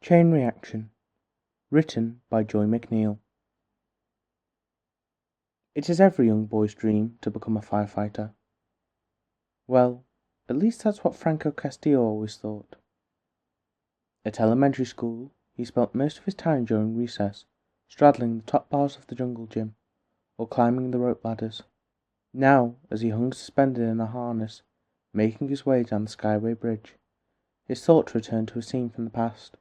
Chain Reaction, written by Joy McNeill. It is every young boy's dream to become a firefighter. Well, at least that's what Franco Castillo always thought. At elementary school, he spent most of his time during recess straddling the top bars of the jungle gym or climbing the rope ladders. Now, as he hung suspended in a harness, making his way down the Skyway Bridge, his thoughts returned to a scene from the past.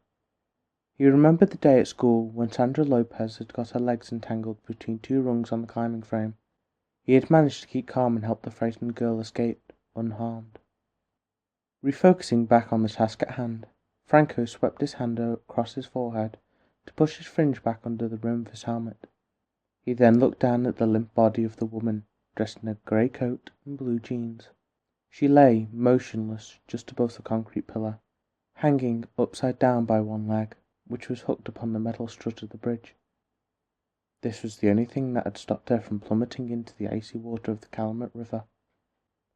He remembered the day at school when Sandra Lopez had got her legs entangled between two rungs on the climbing frame. He had managed to keep calm and help the frightened girl escape unharmed. Refocusing back on the task at hand, Franco swept his hand across his forehead to push his fringe back under the rim of his helmet. He then looked down at the limp body of the woman, dressed in a grey coat and blue jeans. She lay motionless just above the concrete pillar, hanging upside down by one leg, which was hooked upon the metal strut of the bridge. This was the only thing that had stopped her from plummeting into the icy water of the Calumet River.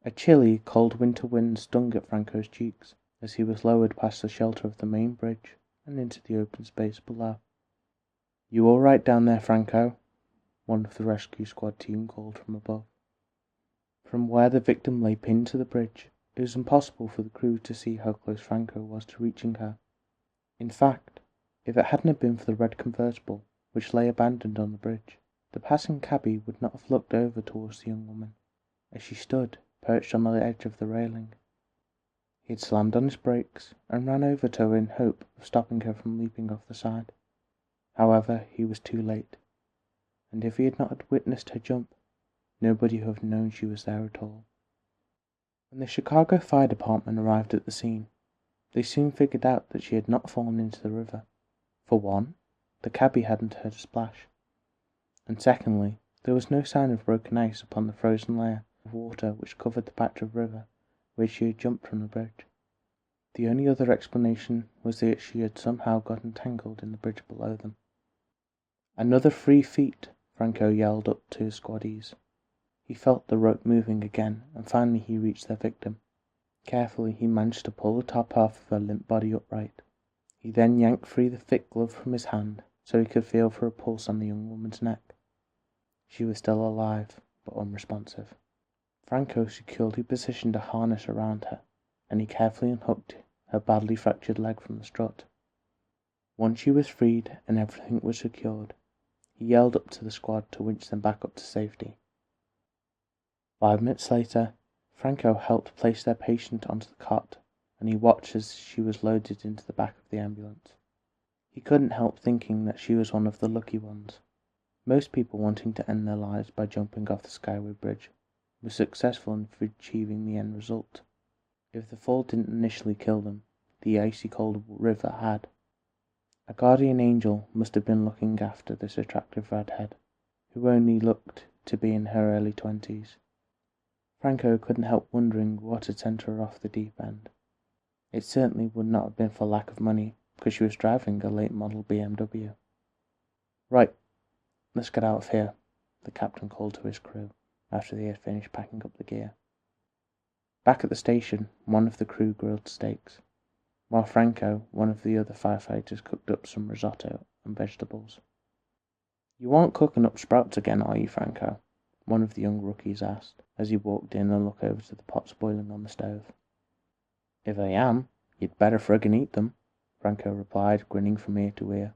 A chilly, cold winter wind stung at Franco's cheeks as he was lowered past the shelter of the main bridge and into the open space below. "You all right down there, Franco?" one of the rescue squad team called from above. From where the victim lay pinned to the bridge, it was impossible for the crew to see how close Franco was to reaching her. In fact, if it hadn't been for the red convertible, which lay abandoned on the bridge, the passing cabbie would not have looked over towards the young woman, as she stood, perched on the edge of the railing. He had slammed on his brakes, and ran over to her in hope of stopping her from leaping off the side. However, he was too late, and if he had not witnessed her jump, nobody would have known she was there at all. When the Chicago Fire Department arrived at the scene, they soon figured out that she had not fallen into the river. For one, the cabbie hadn't heard a splash, and secondly, there was no sign of broken ice upon the frozen layer of water which covered the patch of river where she had jumped from the bridge. The only other explanation was that she had somehow got entangled in the bridge below them. "Another 3 feet," Franco yelled up to his squaddies. He felt the rope moving again, and finally he reached their victim. Carefully he managed to pull the top off of her limp body upright. He then yanked free the thick glove from his hand, so he could feel for a pulse on the young woman's neck. She was still alive, but unresponsive. Franco securely positioned a harness around her, and he carefully unhooked her badly fractured leg from the strut. Once she was freed and everything was secured, he yelled up to the squad to winch them back up to safety. 5 minutes later, Franco helped place their patient onto the cot, and he watched as she was loaded into the back of the ambulance. He couldn't help thinking that she was one of the lucky ones. Most people wanting to end their lives by jumping off the Skyway Bridge were successful in achieving the end result. If the fall didn't initially kill them, the icy cold river had. A guardian angel must have been looking after this attractive redhead, who only looked to be in her early 20s. Franco couldn't help wondering what had sent her off the deep end. It certainly would not have been for lack of money, because she was driving a late model BMW. "Right, let's get out of here," the captain called to his crew, after they had finished packing up the gear. Back at the station, one of the crew grilled steaks, while Franco, one of the other firefighters, cooked up some risotto and vegetables. "You aren't cooking up sprouts again, are you, Franco?" one of the young rookies asked, as he walked in and looked over to the pots boiling on the stove. "If I am, you'd better friggin' eat them," Franco replied, grinning from ear to ear.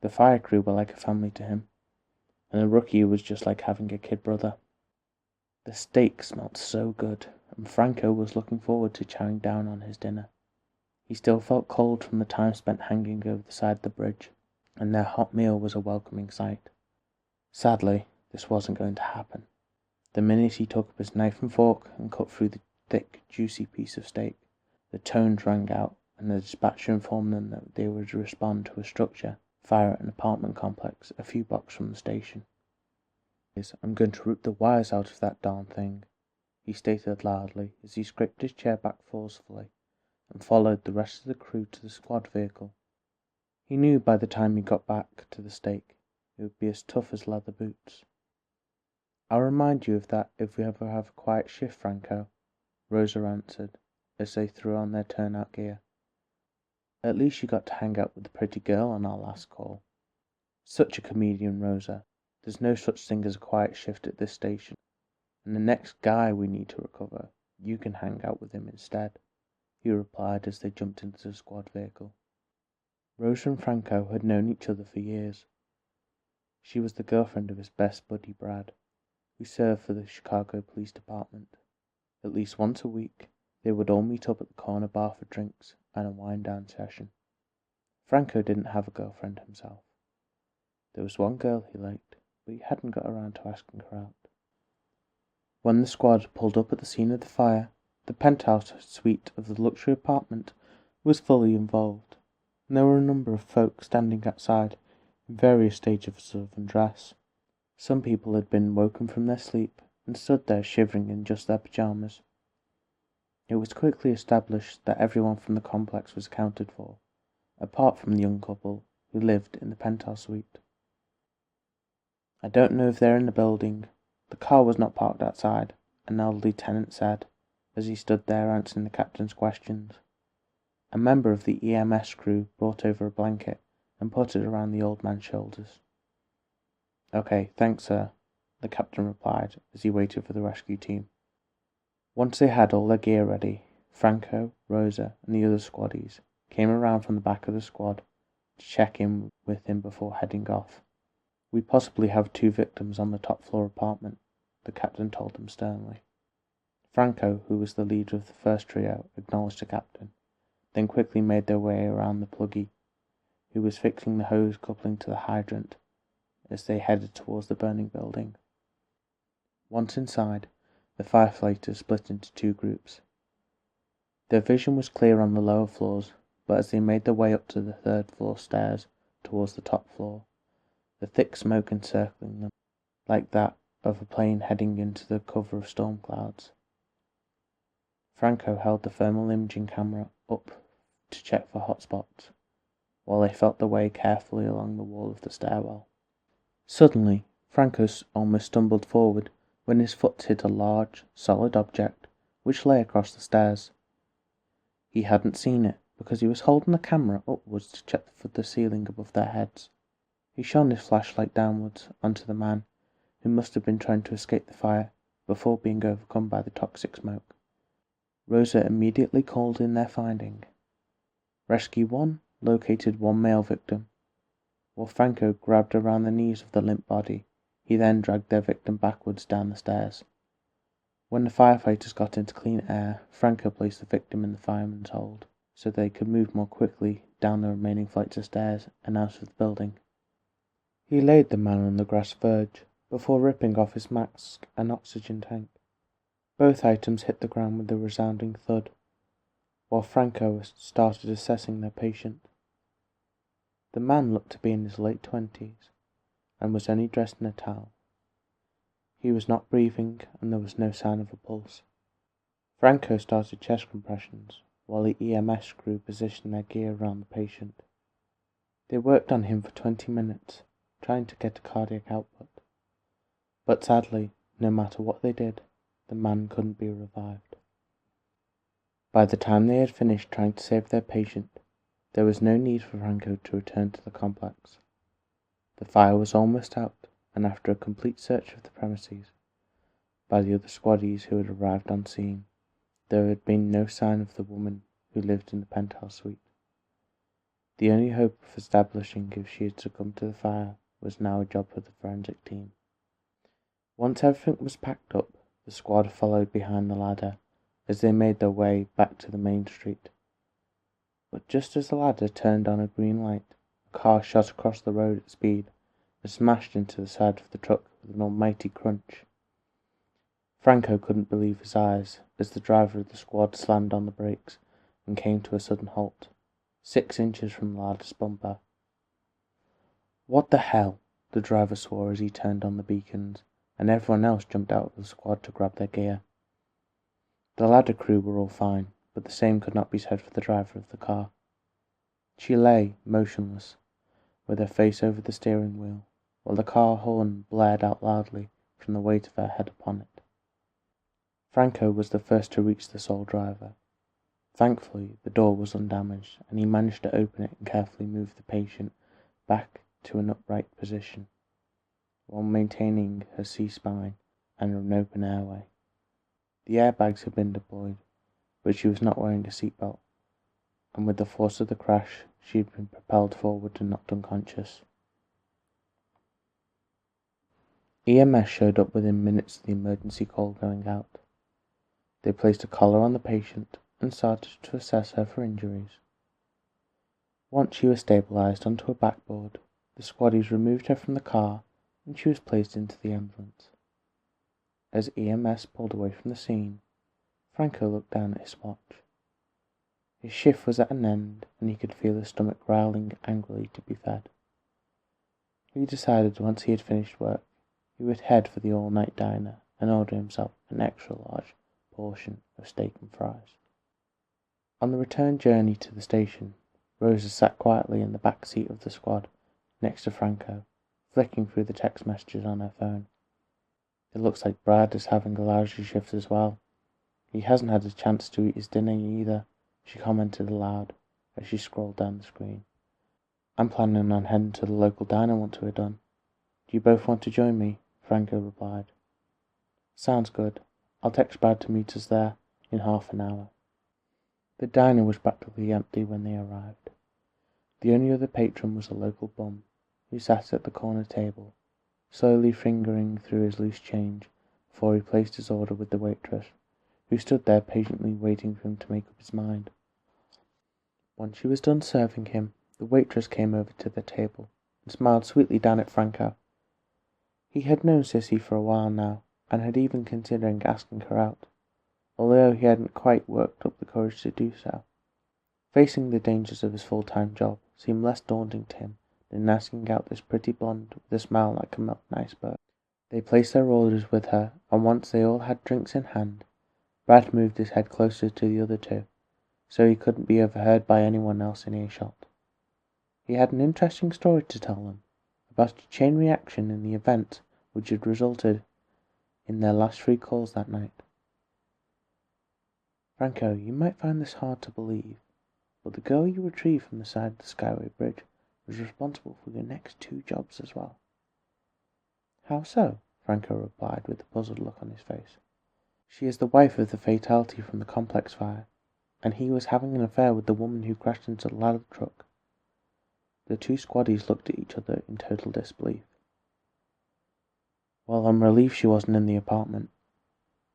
The fire crew were like a family to him, and the rookie was just like having a kid brother. The steak smelled so good, and Franco was looking forward to chowing down on his dinner. He still felt cold from the time spent hanging over the side of the bridge, and their hot meal was a welcoming sight. Sadly, this wasn't going to happen. The minute he took up his knife and fork and cut through the thick, juicy piece of steak, the tones rang out, and the dispatcher informed them that they were to respond to a structure fire at an apartment complex a few blocks from the station. "I'm going to rip the wires out of that darn thing," he stated loudly as he scraped his chair back forcefully and followed the rest of the crew to the squad vehicle. He knew by the time he got back to the stake, it would be as tough as leather boots. "I'll remind you of that if we ever have a quiet shift, Franco," Rosa answered, as they threw on their turnout gear. At least you got to hang out with the pretty girl on our last call. Such a comedian, Rosa. There's no such thing as a quiet shift at this station. And the next guy we need to recover, you can hang out with him instead," he replied as they jumped into the squad vehicle. Rosa and Franco had known each other for years. She was the girlfriend of his best buddy Brad, who served for the Chicago Police Department. At least once a week, they would all meet up at the corner bar for drinks and a wind-down session. Franco didn't have a girlfriend himself. There was one girl he liked, but he hadn't got around to asking her out. When the squad pulled up at the scene of the fire, the penthouse suite of the luxury apartment was fully involved, and there were a number of folk standing outside in various stages of undress. Some people had been woken from their sleep and stood there shivering in just their pajamas. It was quickly established that everyone from the complex was accounted for, apart from the young couple who lived in the penthouse suite. "I don't know if they're in the building. The car was not parked outside," an elderly tenant said, as he stood there answering the captain's questions. A member of the EMS crew brought over a blanket and put it around the old man's shoulders. "Okay, thanks, sir," the captain replied as he waited for the rescue team. Once they had all their gear ready, Franco, Rosa, and the other squaddies came around from the back of the squad to check in with him before heading off. "We possibly have 2 victims on the top floor apartment," the captain told them sternly. Franco, who was the leader of the first trio, acknowledged the captain, then quickly made their way around the pluggy, who was fixing the hose coupling to the hydrant as they headed towards the burning building. Once inside, the firefighters split into 2 groups. Their vision was clear on the lower floors, but as they made their way up to the 3rd floor stairs towards the top floor, the thick smoke encircling them, like that of a plane heading into the cover of storm clouds. Franco held the thermal imaging camera up to check for hot spots, while they felt their way carefully along the wall of the stairwell. Suddenly, Franco almost stumbled forward when his foot hit a large, solid object which lay across the stairs. He hadn't seen it because he was holding the camera upwards to check for the ceiling above their heads. He shone his flashlight downwards onto the man, who must have been trying to escape the fire before being overcome by the toxic smoke. Rosa immediately called in their finding. Rescue 1 located 1 male victim. While Franco grabbed around the knees of the limp body, he then dragged their victim backwards down the stairs. When the firefighters got into clean air, Franco placed the victim in the fireman's hold, so they could move more quickly down the remaining flights of stairs and out of the building. He laid the man on the grass verge, before ripping off his mask and oxygen tank. Both items hit the ground with a resounding thud, while Franco started assessing their patient. The man looked to be in his late 20s, and was only dressed in a towel. He was not breathing, and there was no sign of a pulse. Franco started chest compressions, while the EMS crew positioned their gear around the patient. They worked on him for 20 minutes, trying to get a cardiac output. But sadly, no matter what they did, the man couldn't be revived. By the time they had finished trying to save their patient, there was no need for Franco to return to the complex. The fire was almost out, and after a complete search of the premises by the other squaddies who had arrived on scene, there had been no sign of the woman who lived in the penthouse suite. The only hope of establishing if she had succumbed to the fire was now a job for the forensic team. Once everything was packed up, the squad followed behind the ladder as they made their way back to the main street. But just as the ladder turned on a green light, a car shot across the road at speed and smashed into the side of the truck with an almighty crunch. Franco couldn't believe his eyes as the driver of the squad slammed on the brakes and came to a sudden halt, 6 inches from the ladder's bumper. "What the hell?" the driver swore as he turned on the beacons, and everyone else jumped out of the squad to grab their gear. The ladder crew were all fine, but the same could not be said for the driver of the car. She lay, motionless, with her face over the steering wheel, while the car horn blared out loudly from the weight of her head upon it. Franco was the first to reach the sole driver. Thankfully, the door was undamaged, and he managed to open it and carefully move the patient back to an upright position, while maintaining her C-spine and an open airway. The airbags had been deployed, but she was not wearing a seatbelt, and with the force of the crash, she had been propelled forward and knocked unconscious. EMS showed up within minutes of the emergency call going out. They placed a collar on the patient and started to assess her for injuries. Once she was stabilized onto a backboard, the squaddies removed her from the car and she was placed into the ambulance. As EMS pulled away from the scene, Franco looked down at his watch. His shift was at an end and he could feel his stomach growling angrily to be fed. He decided once he had finished work, he would head for the all-night diner and order himself an extra-large portion of steak and fries. On the return journey to the station, Rosa sat quietly in the back seat of the squad, next to Franco, flicking through the text messages on her phone. It looks like Brad is having a lousy shift as well. He hasn't had a chance to eat his dinner either, she commented aloud as she scrolled down the screen. I'm planning on heading to the local diner once we're done. Do you both want to join me? Franco replied. Sounds good. I'll text Brad to meet us there in half an hour. The diner was practically empty when they arrived. The only other patron was a local bum, who sat at the corner table, slowly fingering through his loose change before he placed his order with the waitress, who stood there patiently waiting for him to make up his mind. Once she was done serving him, the waitress came over to the table and smiled sweetly down at Franco. He had known Sissy for a while now, and had even considering asking her out, although he hadn't quite worked up the courage to do so. Facing the dangers of his full-time job seemed less daunting to him than asking out this pretty blonde with a smile like a melting iceberg. They placed their orders with her, and once they all had drinks in hand, Brad moved his head closer to the other two, so he couldn't be overheard by anyone else in earshot. He had an interesting story to tell them, about a chain reaction in the event which had resulted in their last 3 calls that night. Franco, you might find this hard to believe, but the girl you retrieved from the side of the Skyway Bridge was responsible for your next 2 jobs as well. How so? Franco replied with a puzzled look on his face. She is the wife of the fatality from the complex fire, and he was having an affair with the woman who crashed into the ladder truck. The 2 squaddies looked at each other in total disbelief. Well, I'm relieved she wasn't in the apartment.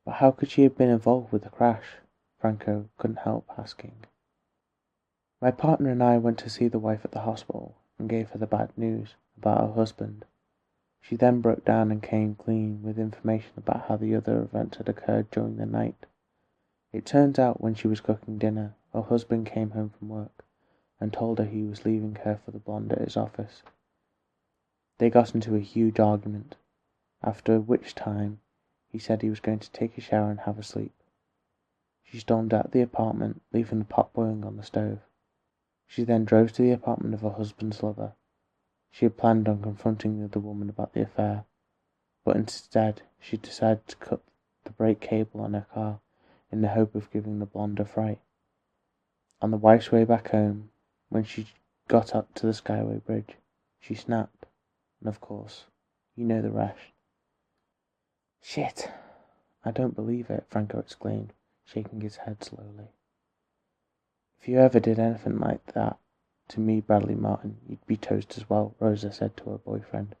But how could she have been involved with the crash? Franco couldn't help asking. My partner and I went to see the wife at the hospital and gave her the bad news about her husband. She then broke down and came clean with information about how the other events had occurred during the night. It turns out when she was cooking dinner, her husband came home from work and told her he was leaving her for the blonde at his office. They got into a huge argument, after which time he said he was going to take a shower and have a sleep. She stormed out of the apartment, leaving the pot boiling on the stove. She then drove to the apartment of her husband's lover. She had planned on confronting the other woman about the affair, but instead she decided to cut the brake cable on her car in the hope of giving the blonde a fright. On the wife's way back home, when she got up to the Skyway Bridge, she snapped, and of course, you know the rest. Shit! I don't believe it, Franco exclaimed, shaking his head slowly. If you ever did anything like that to me, Bradley Martin, you'd be toast as well, Rosa said to her boyfriend,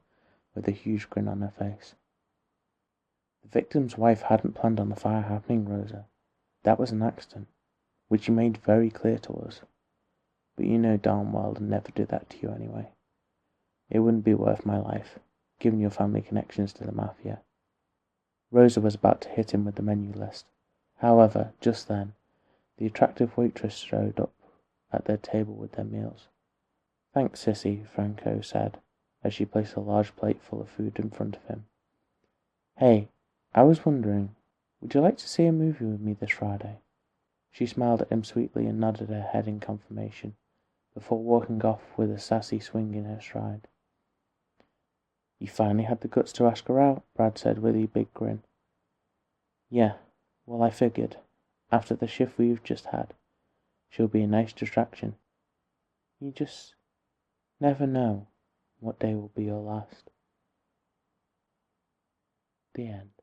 with a huge grin on her face. The victim's wife hadn't planned on the fire happening, Rosa. That was an accident, which he made very clear to us. But you know darn well I'd never do that to you anyway. It wouldn't be worth my life, given your family connections to the mafia. Rosa was about to hit him with the menu list. However, just then, the attractive waitress showed up at their table with their meals. Thanks, Sissy, Franco said, as she placed a large plate full of food in front of him. Hey, I was wondering, would you like to see a movie with me this Friday? She smiled at him sweetly and nodded her head in confirmation, before walking off with a sassy swing in her stride. You finally had the guts to ask her out, Brad said with a big grin. Yeah, well I figured, after the shift we've just had, She'll be a nice distraction. You just never know what day will be your last. The end.